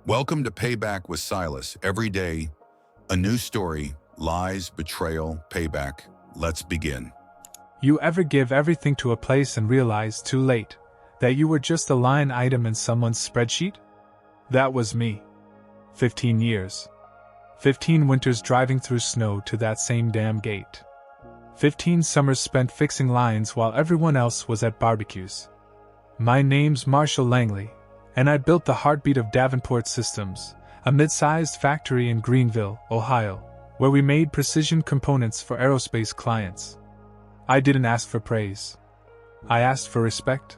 Welcome to Payback with Silas. Every day, a new story, lies, betrayal, payback. Let's begin. You ever give everything to a place and realize too late that you were just a line item in someone's spreadsheet? That was me. 15 years. 15 winters driving through snow to that same damn gate. 15 summers spent fixing lines while everyone else was at barbecues. My name's Marshall Langley, and I built the heartbeat of Davenport Systems, a mid-sized factory in Greenville, Ohio, where we made precision components for aerospace clients. I didn't ask for praise. I asked for respect.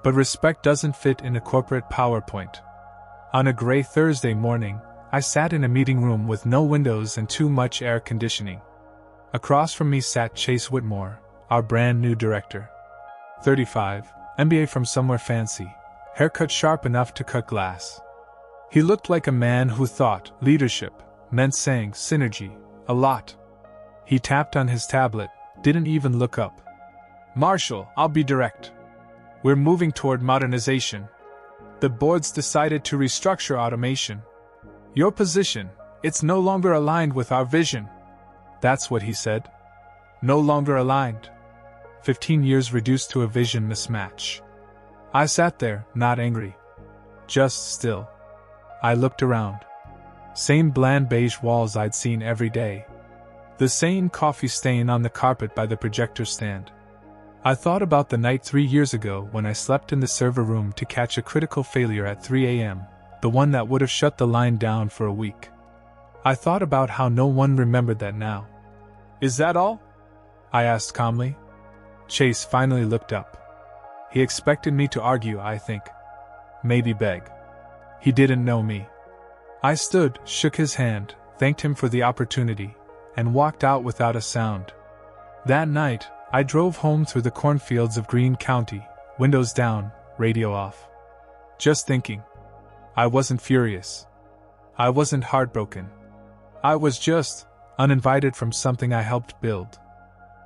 But respect doesn't fit in a corporate PowerPoint. On a gray Thursday morning, I sat in a meeting room with no windows and too much air conditioning. Across from me sat Chase Whitmore, our brand new director. 35, MBA from somewhere fancy, haircut sharp enough to cut glass. He looked like a man who thought leadership meant saying synergy a lot. He tapped on his tablet, didn't even look up. Marshall, I'll be direct. We're moving toward modernization. The board's decided to restructure automation. Your position, it's no longer aligned with our vision. That's what he said. No longer aligned. 15 years reduced to a vision mismatch. I sat there, not angry. Just still. I looked around. Same bland beige walls I'd seen every day. The same coffee stain on the carpet by the projector stand. I thought about the night 3 years ago when I slept in the server room to catch a critical failure at 3 a.m., the one that would have shut the line down for a week. I thought about how no one remembered that now. Is that all? I asked calmly. Chase finally looked up. He expected me to argue, I think. Maybe beg. He didn't know me. I stood, shook his hand, thanked him for the opportunity, and walked out without a sound. That night, I drove home through the cornfields of Greene County, windows down, radio off. Just thinking. I wasn't furious. I wasn't heartbroken. I was just uninvited from something I helped build.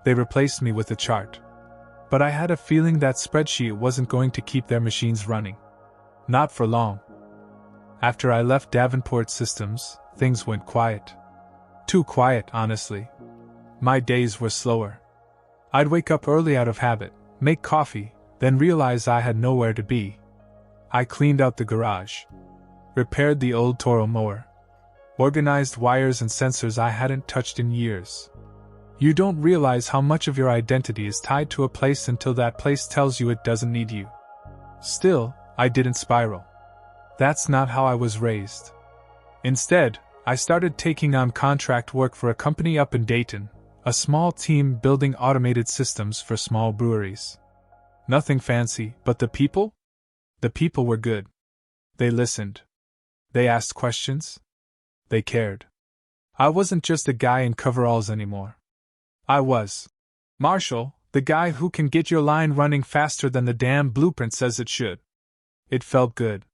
They replaced me with a chart. But I had a feeling that spreadsheet wasn't going to keep their machines running. Not for long. After I left Davenport Systems, things went quiet. Too quiet, honestly. My days were slower. I'd wake up early out of habit, make coffee, then realize I had nowhere to be. I cleaned out the garage. Repaired the old Toro mower. Organized wires and sensors I hadn't touched in years. You don't realize how much of your identity is tied to a place until that place tells you it doesn't need you. Still, I didn't spiral. That's not how I was raised. Instead, I started taking on contract work for a company up in Dayton, a small team building automated systems for small breweries. Nothing fancy, but the people? The people were good. They listened. They asked questions. They cared. I wasn't just a guy in coveralls anymore. I was Marshall, the guy who can get your line running faster than the damn blueprint says it should. It felt good.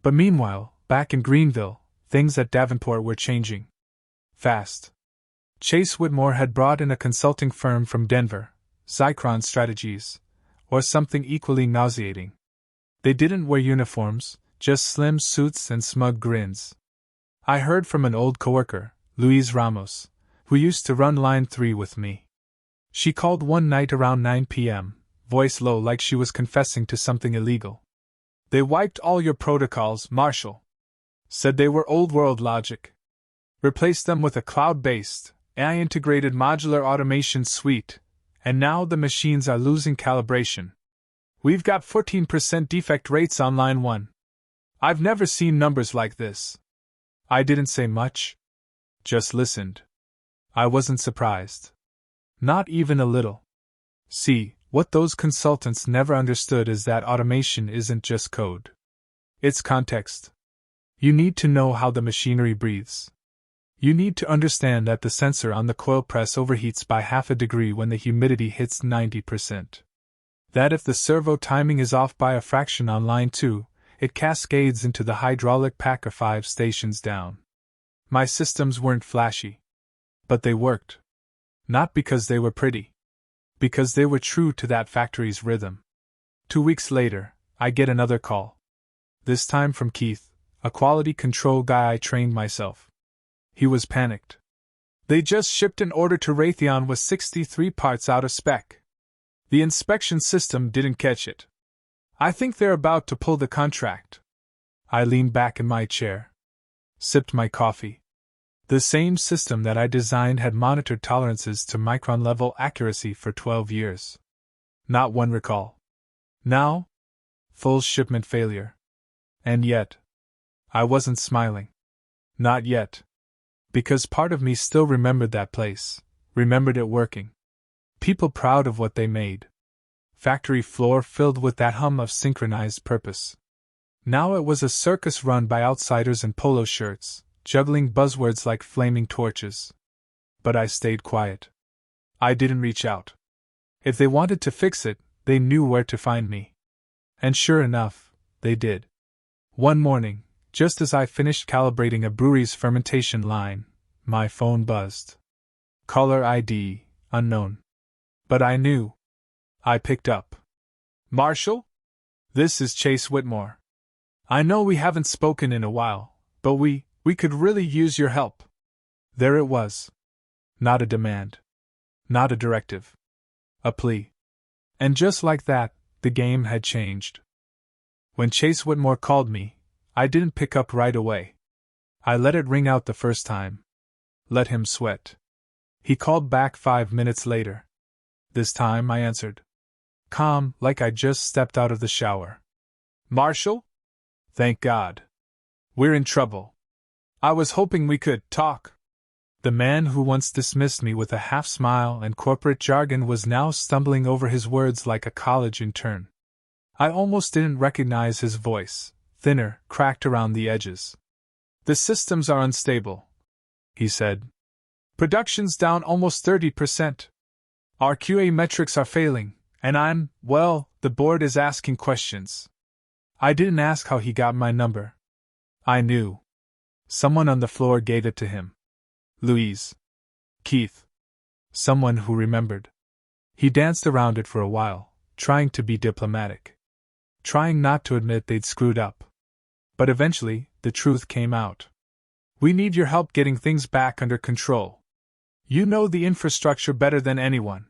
But meanwhile, back in Greenville, things at Davenport were changing. Fast. Chase Whitmore had brought in a consulting firm from Denver, Zycron Strategies, or something equally nauseating. They didn't wear uniforms, just slim suits and smug grins. I heard from an old coworker, Louise Ramos, who used to run Line 3 with me. She called one night around 9 p.m., voice low like she was confessing to something illegal. They wiped all your protocols, Marshall. Said they were old-world logic. Replaced them with a cloud-based, AI-integrated modular automation suite, and now the machines are losing calibration. We've got 14% defect rates on Line 1. I've never seen numbers like this. I didn't say much. Just listened. I wasn't surprised. Not even a little. See, what those consultants never understood is that automation isn't just code. It's context. You need to know how the machinery breathes. You need to understand that the sensor on the coil press overheats by half a degree when the humidity hits 90%. That if the servo timing is off by a fraction on line 2, it cascades into the hydraulic packer 5 stations down. My systems weren't flashy. But they worked. Not because they were pretty. Because they were true to that factory's rhythm. 2 weeks later, I get another call. This time from Keith, a quality control guy I trained myself. He was panicked. They just shipped an order to Raytheon with 63 parts out of spec. The inspection system didn't catch it. I think they're about to pull the contract. I leaned back in my chair, sipped my coffee. The same system that I designed had monitored tolerances to micron-level accuracy for 12 years. Not one recall. Now, full shipment failure. And yet, I wasn't smiling. Not yet. Because part of me still remembered that place, remembered it working. People proud of what they made. Factory floor filled with that hum of synchronized purpose. Now it was a circus run by outsiders in polo shirts, juggling buzzwords like flaming torches. But I stayed quiet. I didn't reach out. If they wanted to fix it, they knew where to find me. And sure enough, they did. One morning, just as I finished calibrating a brewery's fermentation line, my phone buzzed. Caller ID, unknown. But I knew. I picked up. Marshall? This is Chase Whitmore. I know we haven't spoken in a while, but we could really use your help. There it was. Not a demand. Not a directive. A plea. And just like that, the game had changed. When Chase Whitmore called me, I didn't pick up right away. I let it ring out the first time. Let him sweat. He called back 5 minutes later. This time I answered. Calm, like I just stepped out of the shower. Marshall? Thank God. We're in trouble. I was hoping we could talk. The man who once dismissed me with a half smile and corporate jargon was now stumbling over his words like a college intern. I almost didn't recognize his voice, thinner, cracked around the edges. The systems are unstable, he said. Production's down almost 30%. Our QA metrics are failing, and the board is asking questions. I didn't ask how he got my number. I knew. Someone on the floor gave it to him. Louise. Keith. Someone who remembered. He danced around it for a while, trying to be diplomatic. Trying not to admit they'd screwed up. But eventually, the truth came out. We need your help getting things back under control. You know the infrastructure better than anyone.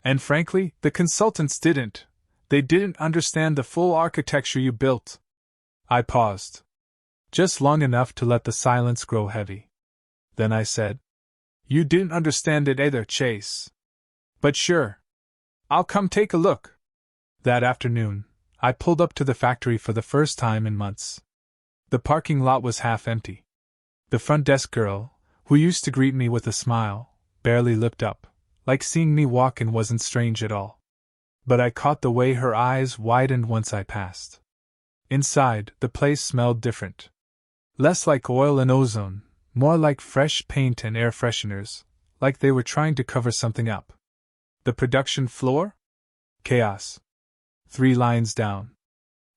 And frankly, the consultants didn't. They didn't understand the full architecture you built. I paused. Just long enough to let the silence grow heavy. Then I said, You didn't understand it either, Chase. But sure. I'll come take a look. That afternoon, I pulled up to the factory for the first time in months. The parking lot was half empty. The front desk girl, who used to greet me with a smile, barely looked up, like seeing me walk in wasn't strange at all. But I caught the way her eyes widened once I passed. Inside, the place smelled different. Less like oil and ozone, more like fresh paint and air fresheners, like they were trying to cover something up. The production floor? Chaos. 3 lines down.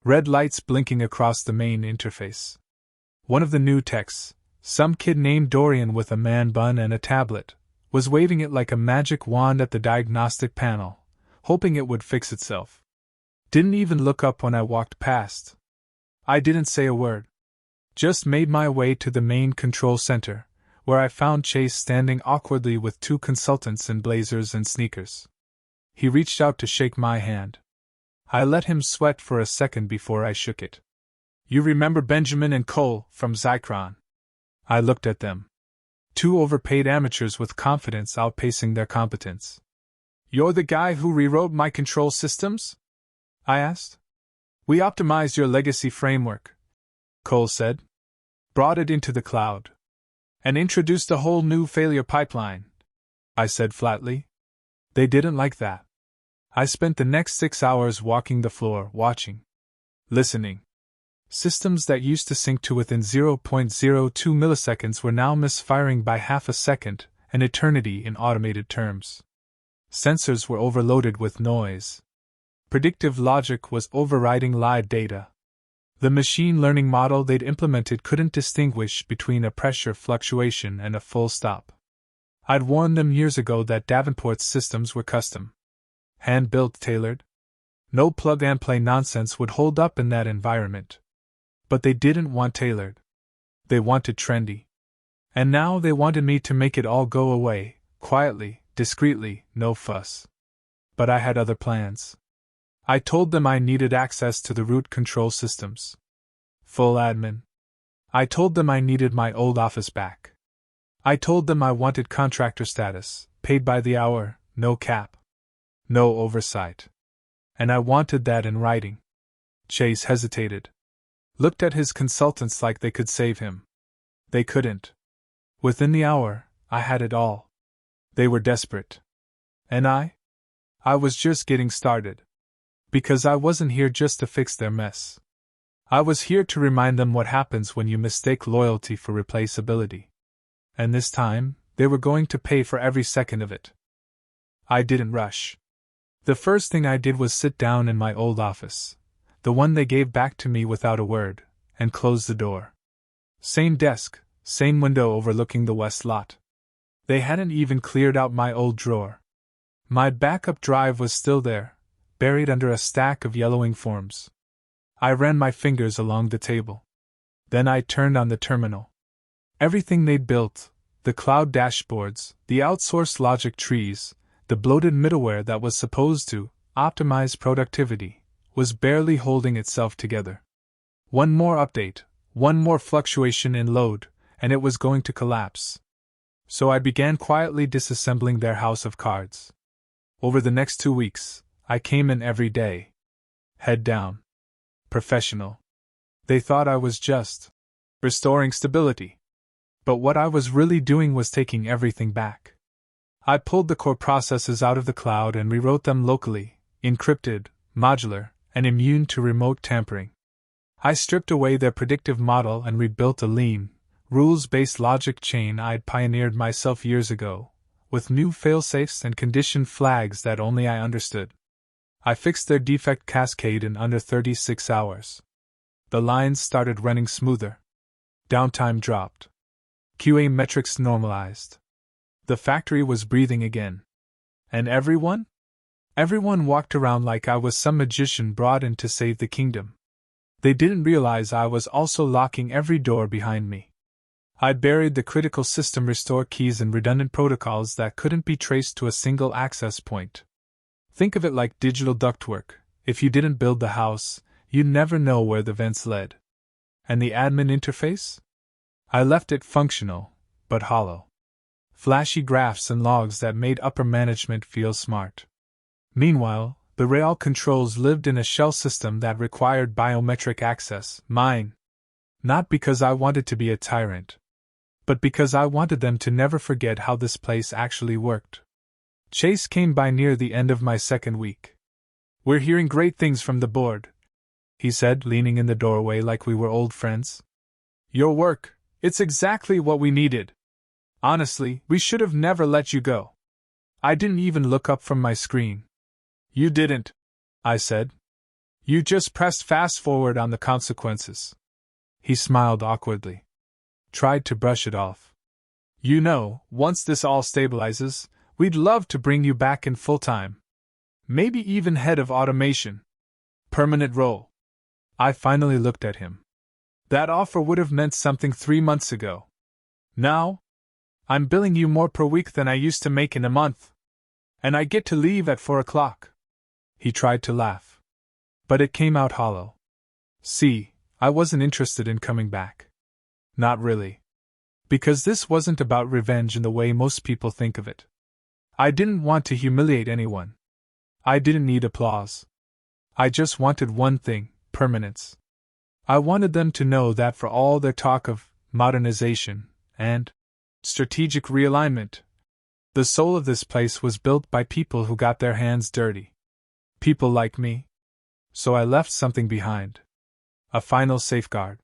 Red lights blinking across the main interface. One of the new techs, some kid named Dorian with a man bun and a tablet, was waving it like a magic wand at the diagnostic panel, hoping it would fix itself. Didn't even look up when I walked past. I didn't say a word. Just made my way to the main control center, where I found Chase standing awkwardly with 2 consultants in blazers and sneakers. He reached out to shake my hand. I let him sweat for a second before I shook it. You remember Benjamin and Cole from Zycron? I looked at them. 2 overpaid amateurs with confidence outpacing their competence. You're the guy who rewrote my control systems? I asked. We optimized your legacy framework, Cole said. Brought it into the cloud. And introduced a whole new failure pipeline, I said flatly. They didn't like that. I spent the next 6 hours walking the floor, watching. Listening. Systems that used to sync to within 0.02 milliseconds were now misfiring by half a second, an eternity in automated terms. Sensors were overloaded with noise. Predictive logic was overriding live data. The machine learning model they'd implemented couldn't distinguish between a pressure fluctuation and a full stop. I'd warned them years ago that Davenport's systems were custom. Hand-built, tailored. No plug-and-play nonsense would hold up in that environment. But they didn't want tailored. They wanted trendy. And now they wanted me to make it all go away, quietly, discreetly, no fuss. But I had other plans. I told them I needed access to the root control systems. Full admin. I told them I needed my old office back. I told them I wanted contractor status, paid by the hour, no cap. No oversight. And I wanted that in writing. Chase hesitated. Looked at his consultants like they could save him. They couldn't. Within the hour, I had it all. They were desperate. And I was just getting started. Because I wasn't here just to fix their mess. I was here to remind them what happens when you mistake loyalty for replaceability. And this time, they were going to pay for every second of it. I didn't rush. The first thing I did was sit down in my old office, the one they gave back to me without a word, and close the door. Same desk, same window overlooking the west lot. They hadn't even cleared out my old drawer. My backup drive was still there, buried under a stack of yellowing forms. I ran my fingers along the table. Then I turned on the terminal. Everything they'd built, the cloud dashboards, the outsourced logic trees, the bloated middleware that was supposed to optimize productivity, was barely holding itself together. One more update, one more fluctuation in load, and it was going to collapse. So I began quietly disassembling their house of cards. Over the next 2 weeks, I came in every day. Head down. Professional. They thought I was just restoring stability. But what I was really doing was taking everything back. I pulled the core processes out of the cloud and rewrote them locally, encrypted, modular, and immune to remote tampering. I stripped away their predictive model and rebuilt a lean, rules-based logic chain I'd pioneered myself years ago, with new failsafes and condition flags that only I understood. I fixed their defect cascade in under 36 hours. The lines started running smoother. Downtime dropped. QA metrics normalized. The factory was breathing again. And everyone? Everyone walked around like I was some magician brought in to save the kingdom. They didn't realize I was also locking every door behind me. I'd buried the critical system restore keys in redundant protocols that couldn't be traced to a single access point. Think of it like digital ductwork. If you didn't build the house, you'd never know where the vents led. And the admin interface? I left it functional, but hollow. Flashy graphs and logs that made upper management feel smart. Meanwhile, the rail controls lived in a shell system that required biometric access, mine. Not because I wanted to be a tyrant, but because I wanted them to never forget how this place actually worked. Chase came by near the end of my second week. "We're hearing great things from the board," he said, leaning in the doorway like we were old friends. "Your work, it's exactly what we needed. Honestly, we should have never let you go." I didn't even look up from my screen. "You didn't," I said. "You just pressed fast forward on the consequences." He smiled awkwardly. Tried to brush it off. "You know, once this all stabilizes, we'd love to bring you back in full-time. Maybe even head of automation. Permanent role." I finally looked at him. That offer would have meant something 3 months ago. Now, I'm billing you more per week than I used to make in a month. And I get to leave at 4 o'clock. He tried to laugh. But it came out hollow. See, I wasn't interested in coming back. Not really. Because this wasn't about revenge in the way most people think of it. I didn't want to humiliate anyone. I didn't need applause. I just wanted one thing, permanence. I wanted them to know that for all their talk of modernization and strategic realignment, the soul of this place was built by people who got their hands dirty. People like me. So I left something behind. A final safeguard.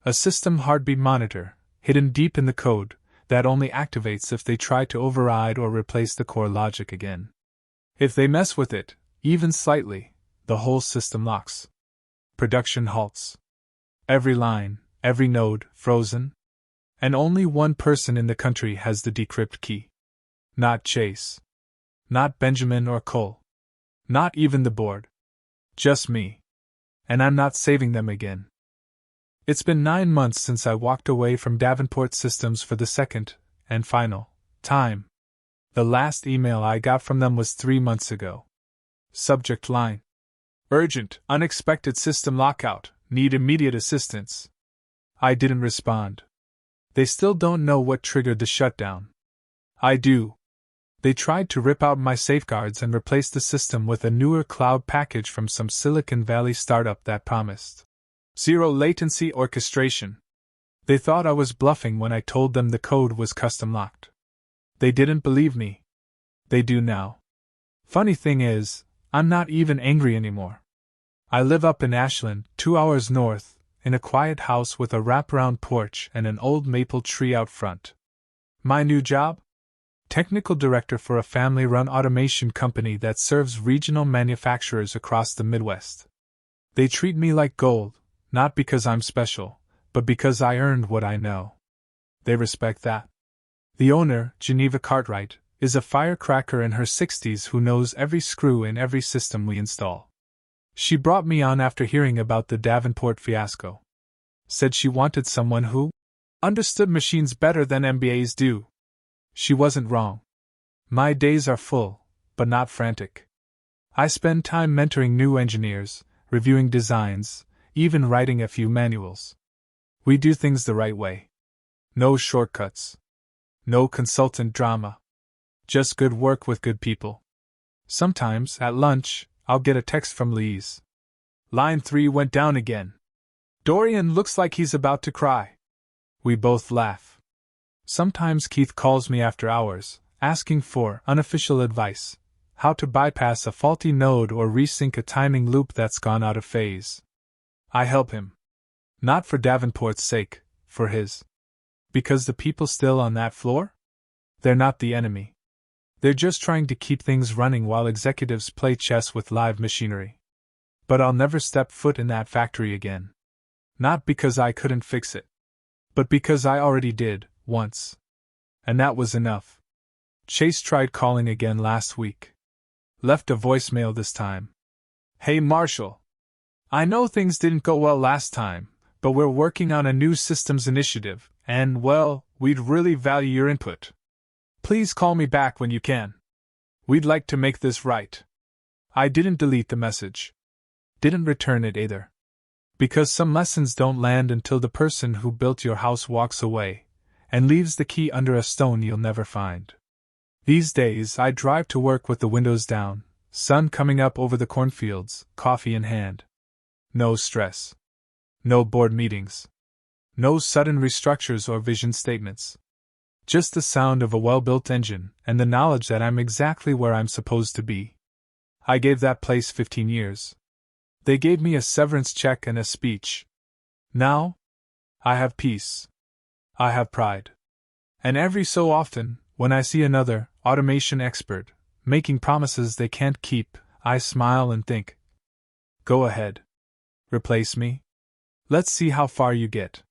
A system heartbeat monitor, hidden deep in the code, that only activates if they try to override or replace the core logic again. If they mess with it, even slightly, the whole system locks. Production halts. Every line, every node, frozen. And only one person in the country has the decrypt key. Not Chase. Not Benjamin or Cole. Not even the board. Just me. And I'm not saving them again. It's been 9 months since I walked away from Davenport Systems for the second, and final, time. The last email I got from them was 3 months ago. Subject line: Urgent, unexpected system lockout, need immediate assistance. I didn't respond. They still don't know what triggered the shutdown. I do. They tried to rip out my safeguards and replace the system with a newer cloud package from some Silicon Valley startup that promised zero latency orchestration. They thought I was bluffing when I told them the code was custom locked. They didn't believe me. They do now. Funny thing is, I'm not even angry anymore. I live up in Ashland, 2 hours north, in a quiet house with a wraparound porch and an old maple tree out front. My new job? Technical director for a family-run automation company that serves regional manufacturers across the Midwest. They treat me like gold, not because I'm special, but because I earned what I know. They respect that. The owner, Geneva Cartwright, is a firecracker in her 60s who knows every screw in every system we install. She brought me on after hearing about the Davenport fiasco. Said she wanted someone who understood machines better than MBAs do. She wasn't wrong. My days are full, but not frantic. I spend time mentoring new engineers, reviewing designs, even writing a few manuals. We do things the right way. No shortcuts. No consultant drama. Just good work with good people. Sometimes, at lunch, I'll get a text from Lise. Line 3 went down again. Dorian looks like he's about to cry. We both laugh. Sometimes Keith calls me after hours, asking for unofficial advice, how to bypass a faulty node or resync a timing loop that's gone out of phase. I help him. Not for Davenport's sake, for his. Because the people still on that floor? They're not the enemy. They're just trying to keep things running while executives play chess with live machinery. But I'll never step foot in that factory again. Not because I couldn't fix it, but because I already did, once. And that was enough. Chase tried calling again last week. Left a voicemail this time. Hey Marshall. I know things didn't go well last time, but we're working on a new systems initiative, and, well, we'd really value your input. Please call me back when you can. We'd like to make this right. I didn't delete the message. Didn't return it either. Because some lessons don't land until the person who built your house walks away, and leaves the key under a stone you'll never find. These days I drive to work with the windows down, sun coming up over the cornfields, coffee in hand. No stress. No board meetings. No sudden restructures or vision statements. Just the sound of a well-built engine and the knowledge that I'm exactly where I'm supposed to be. I gave that place 15 years. They gave me a severance check and a speech. Now, I have peace. I have pride. And every so often, when I see another automation expert making promises they can't keep, I smile and think, go ahead. Replace me. Let's see how far you get.